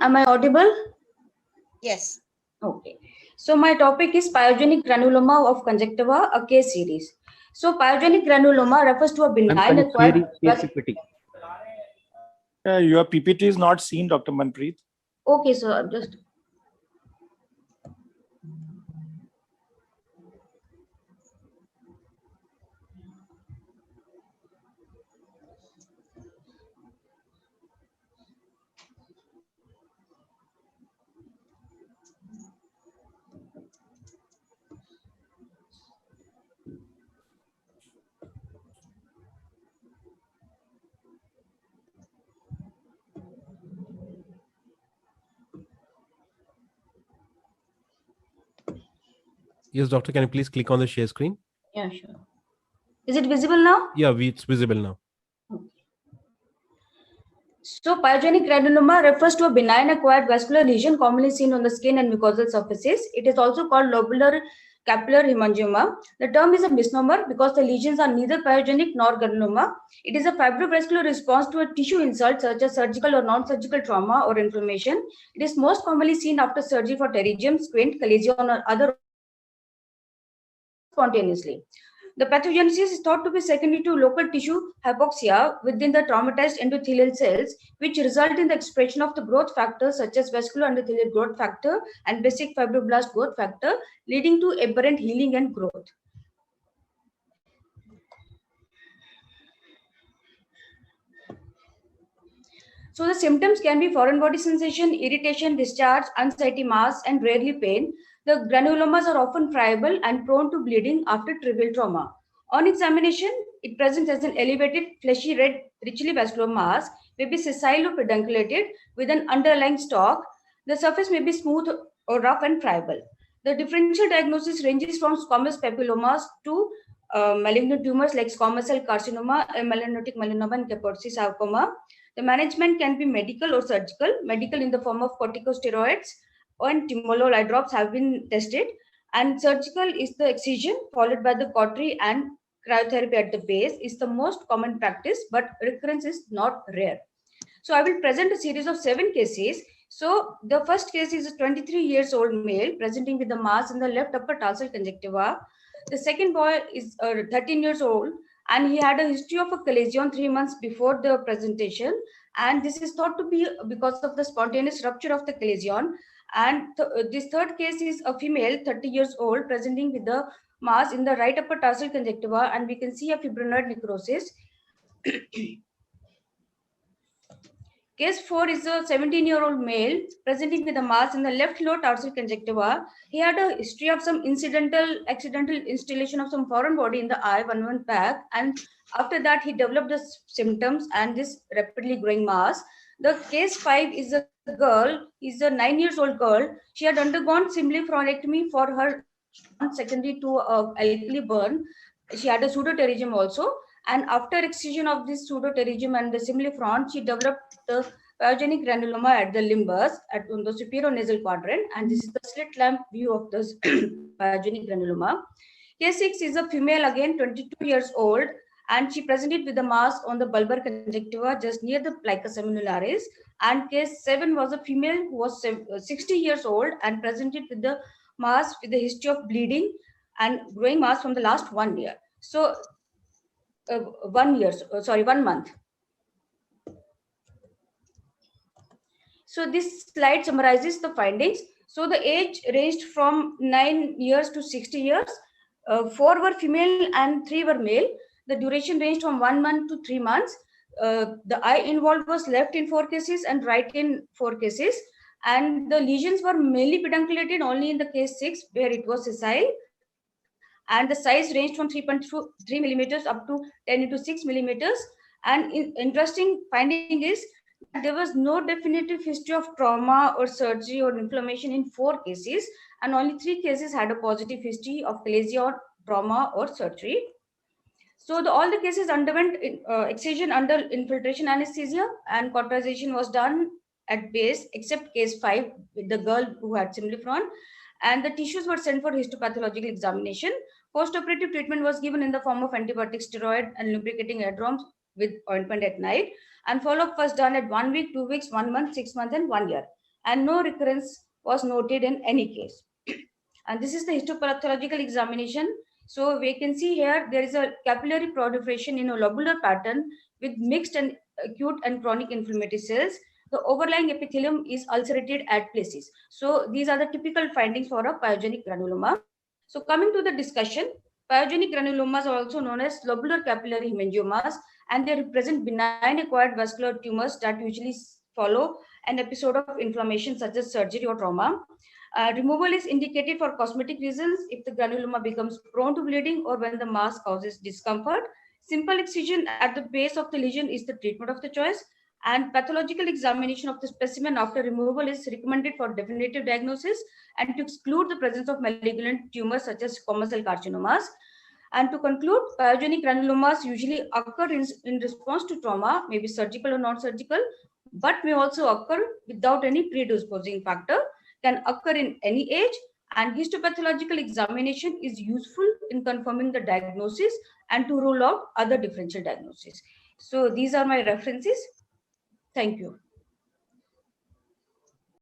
Am I audible? Yes. Okay. So my topic is pyogenic granuloma of conjunctiva, a case series. So pyogenic granuloma refers to a benign acquired. Your PPT is not seen, Dr. Manpreet. Okay, so just. Yes, doctor, can you please click on the share screen? Yeah, sure. Is it visible now? Yeah, it's visible now. So pyogenic granuloma refers to a benign acquired vascular lesion commonly seen on the skin and mucosal surfaces. It is also called lobular capillary hemangioma. The term is a misnomer because the lesions are neither pyogenic nor granuloma. It is a fibrovascular response to a tissue insult such as surgical or non-surgical trauma or inflammation. It is most commonly seen after surgery for pterygium, squint, chalazion, or other spontaneously. The pathogenesis is thought to be secondary to local tissue hypoxia within the traumatized endothelial cells, which result in the expression of the growth factors such as vascular endothelial growth factor and basic fibroblast growth factor, leading to aberrant healing and growth. So the symptoms can be foreign body sensation, irritation, discharge, unsightly mass, and rarely pain. The granulomas are often friable and prone to bleeding after trivial trauma. On examination, it presents as an elevated, fleshy red, richly vascular mass, may be sessile or pedunculated with an underlying stalk. The surface may be smooth or rough and friable. The differential diagnosis ranges from squamous papillomas to malignant tumors like squamous cell carcinoma, melanotic melanoma, and Kaposi sarcoma. The management can be medical or surgical. Medical in the form of corticosteroids and timolol eye drops have been tested. And surgical is the excision followed by the cautery, and cryotherapy at the base is the most common practice, but recurrence is not rare. So I will present a series of 7 cases. So the first case is a 23 years old male presenting with a mass in the left upper tarsal conjunctiva. The second boy is 13 years old and he had a history of a chalazion 3 months before the presentation, and this is thought to be because of the spontaneous rupture of the chalazion. And this third case is a female 30 years old presenting with the mass in the right upper tarsal conjunctiva, and we can see a fibrinoid necrosis. Case 4 is a 17-year-old male presenting with a mass in the left lower tarsal conjunctiva. He had a history of some accidental installation of some foreign body in the eye 1 month back, and after that he developed the symptoms and this rapidly growing mass. The case 5 is a girl, is a 9 years old girl. She had undergone symphylorectomy for her secondary to alkali burn. She had a pseudoterrorism also, and after excision of this pseudoterrorism and the Simlifron, she developed the pyogenic granuloma at the limbus on the superior nasal quadrant, and this is the slit lamp view of the pyogenic granuloma. Case 6 is a female again, 22 years old, and she presented with a mass on the bulbar conjunctiva just near the plica seminularis. And case 7 was a female who was 60 years old and presented with the mass with a history of bleeding and growing mass from the last 1 year. So 1 month. So this slide summarizes the findings. So the age ranged from 9 years to 60 years. 4 were female and 3 were male. The duration ranged from 1 month to 3 months. The eye involved was left in 4 cases and right in 4 cases. And the lesions were mainly pedunculated only in the case 6 where it was sessile. And the size ranged from 3.3 millimeters up to 10 into 6 millimeters. And interesting finding is that there was no definitive history of trauma or surgery or inflammation in 4 cases, and only 3 cases had a positive history of chalazion, trauma, or surgery. So all the cases underwent excision under infiltration anesthesia, and cauterization was done at base, except case 5 with the girl who had Simlifron, and the tissues were sent for histopathological examination. Post-operative treatment was given in the form of antibiotic, steroid, and lubricating air drops with ointment at night. And follow-up was done at 1 week, 2 weeks, 1 month, 6 months, and 1 year. and no recurrence was noted in any case. And this is the histopathological examination. So we can see here there is a capillary proliferation in a lobular pattern with mixed and acute and chronic inflammatory cells. The overlying epithelium is ulcerated at places. So these are the typical findings for a pyogenic granuloma. So coming to the discussion, pyogenic granulomas are also known as lobular capillary hemangiomas, and they represent benign acquired vascular tumors that usually follow an episode of inflammation such as surgery or trauma. Removal is indicated for cosmetic reasons if the granuloma becomes prone to bleeding or when the mass causes discomfort. Simple excision at the base of the lesion is the treatment of the choice, and pathological examination of the specimen after removal is recommended for definitive diagnosis and to exclude the presence of malignant tumors such as squamous cell carcinomas. And to conclude, pyogenic granulomas usually occur in response to trauma, maybe surgical or non-surgical, but may also occur without any predisposing factor, can occur in any age, and histopathological examination is useful in confirming the diagnosis and to rule out other differential diagnoses. So these are my references. Thank you.